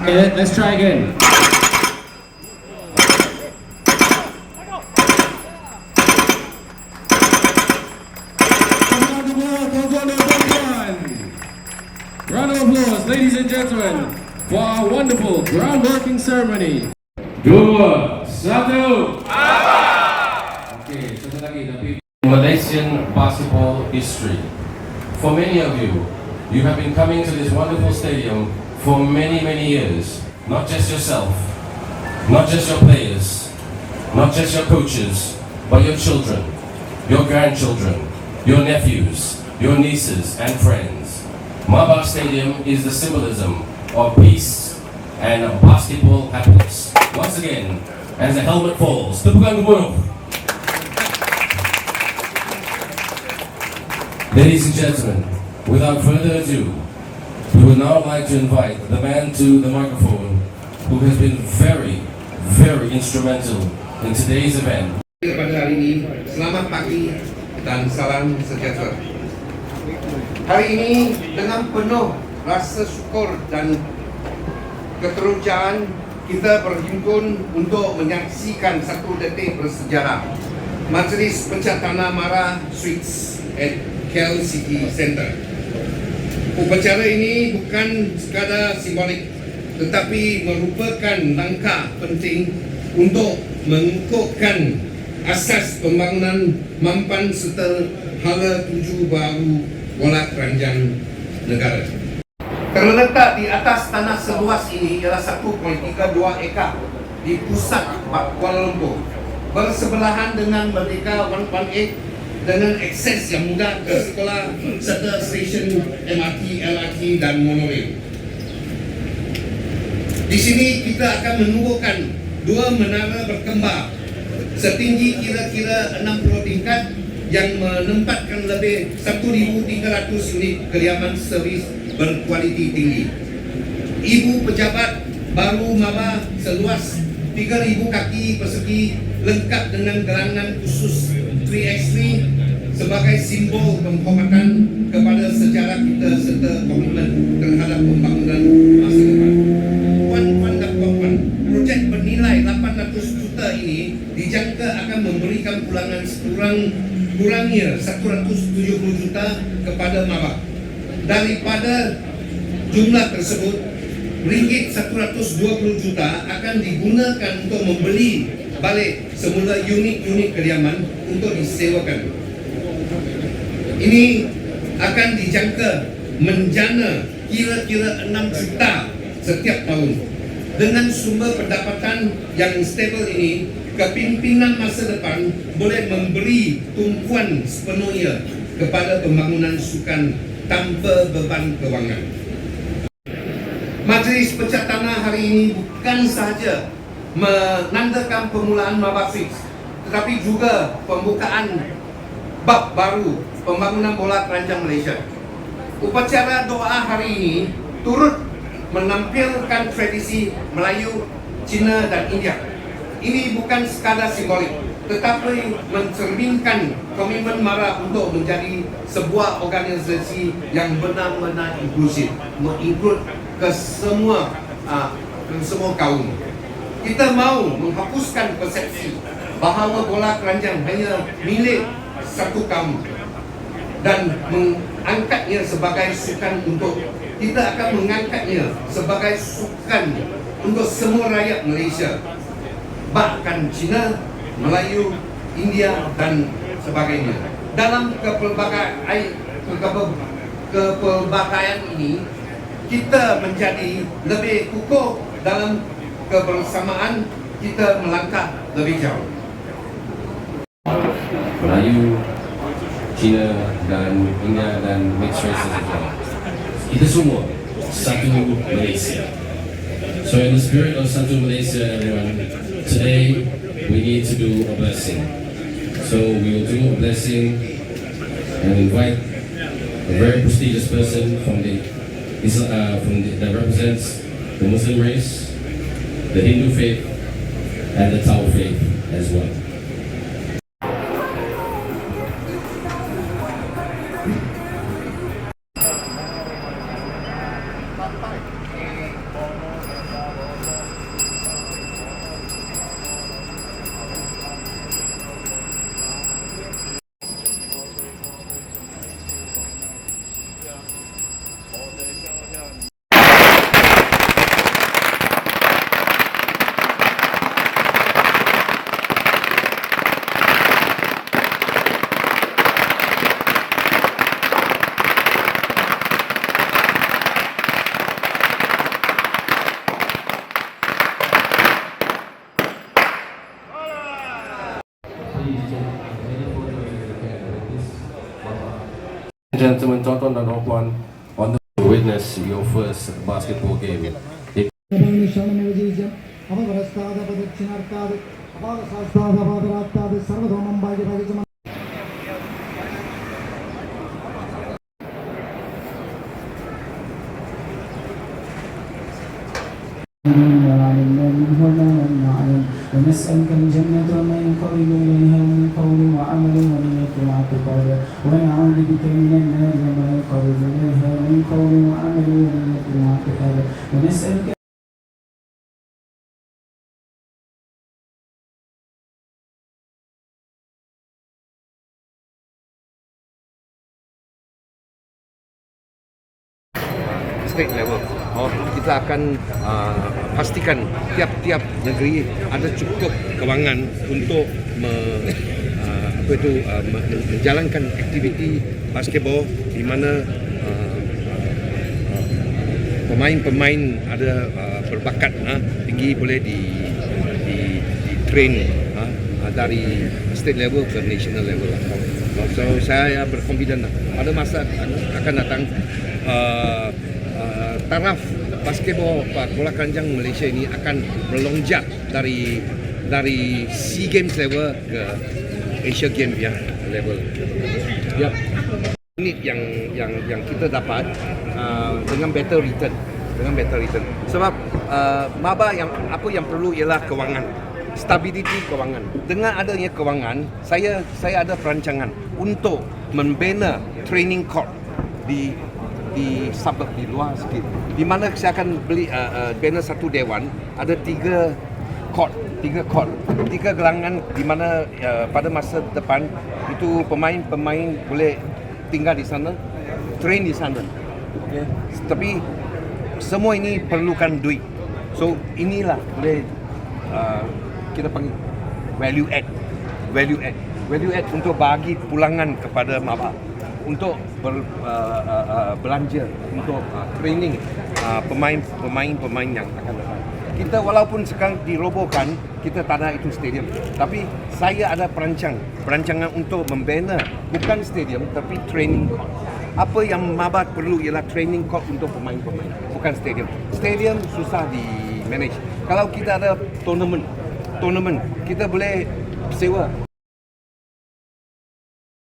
Okay, let's try again. Round of applause, ladies and gentlemen, for our wonderful groundworking ceremony. 2, 1. Okay, satu lagi tapi Malaysian basketball history. For many of you, you have been coming to this wonderful stadium for many years. Not just yourself, not just your players, not just your coaches, but your children, your grandchildren, your nephews, your nieces and friends. Maba Stadium is the symbolism of peace and basketball happiness. Once again, as the helmet falls, tepukan gemuruh. Ladies and gentlemen, without further ado, we would now like to invite the man to the microphone who has been very instrumental in today's event. Pada hari ini, selamat pagi dan salam sejahtera. Hari ini dengan penuh rasa syukur dan keterujaan kita berhimpun untuk menyaksikan satu detik bersejarah Majlis Pencatana Mara Suites at KL City Centre. Upacara ini bukan sekadar simbolik, tetapi merupakan langkah penting untuk mengukuhkan asas pembangunan mampan serta hala tuju baru bola keranjang negara. Terletak di atas tanah seluas ini ialah 1.32 ekar di pusat Kuala Lumpur, bersebelahan dengan Merdeka 118 dengan akses yang mudah ke sekolah serta stesen MRT, LRT dan monorail. Di sini kita akan menumbuhkan 2 menara berkembar setinggi kira-kira 60 tingkat yang menempatkan lebih 1,300 unit kediaman servis berkualiti tinggi. Ibu pejabat baru Maba seluas 3,000 kaki persegi lengkap dengan gerangan khusus 3x3 sebagai simbol penghormatan kepada sejarah kita serta komitmen terhadap pembangunan masa depan. Puan-puan dan puan-puan, projek bernilai 800 juta ini dijangka akan memberikan pulangan kurangnya 170 juta kepada Maba. Daripada jumlah tersebut, ringgit 120 juta akan digunakan untuk membeli balik semula unit-unit kediaman untuk disewakan. Ini akan dijangka menjana kira-kira 6 juta setiap tahun. Dengan sumber pendapatan yang stabil ini, kepimpinan masa depan boleh memberi tumpuan sepenuhnya kepada pembangunan sukan tanpa beban kewangan. Majlis Pencatana hari ini bukan sahaja menandakan permulaan Maba Suites, tetapi juga pembukaan bab baru pembangunan bola keranjang Malaysia. Upacara doa hari ini turut menampilkan tradisi Melayu, Cina dan India. Ini bukan sekadar simbolik, tetapi mencerminkan komitmen Mara untuk menjadi sebuah organisasi yang benar-benar inklusif, menginklud ke semua kaum. Kita mahu menghapuskan persepsi bahawa bola keranjang hanya milik satu kaum dan mengangkatnya sebagai sukan kita akan mengangkatnya sebagai sukan untuk semua rakyat Malaysia, bahkan Cina, Melayu, India dan sebagainya. Dalam kepelbagaian ini, kita menjadi lebih kukuh dalam kebersamaan, kita melangkah lebih jauh. Melayu, Cina dan India dan mixed races as well. Kita semua satu Malaysia. So in the spirit of Satu Malaysia, everyone, today we need to do a blessing. So we will do a blessing and invite a very prestigious person that represents the Muslim race, the Hindu faith, and the Tao faith as well. Gentlemen, tonton dan puan, on the witness your first basketball game. ونسألك الجنة وما يقرب إليها من قول وعمل ونية واعتقاد ونعوذ بك من النار وما يقرب إليها من قول وعمل ونية واعتقاد ونسألك state level. Kita akan pastikan tiap-tiap negeri ada cukup kewangan untuk menjalankan aktiviti basketball di mana pemain-pemain ada berbakat tinggi boleh di train dari state level ke national level. So saya berkonfident pada masa akan datang taraf basketball bola keranjang Malaysia ini akan melonjak dari SEA Games level ke Asia Games level. Ya. Ini yang kita dapat dengan better return, Sebab maba apa yang perlu ialah kewangan, stability kewangan. Dengan adanya kewangan, saya ada perancangan untuk membina training court di suburb di luar sikit, di mana saya akan beli bina satu dewan, ada tiga gelangan di mana pada masa depan itu pemain boleh tinggal di sana, train di sana. Okay. Tapi semua ini perlukan duit. So inilah boleh kita panggil value add untuk bagi pulangan kepada maba untuk belanja untuk training pemain yang akan datang. Kita walaupun sekarang dirobohkan, kita tak ada itu stadium, tapi saya ada perancangan untuk membina bukan stadium tapi training court. Apa yang maba perlu ialah training court untuk pemain-pemain, bukan stadium. Stadium susah di manage. Kalau kita ada tournament, kita boleh sewa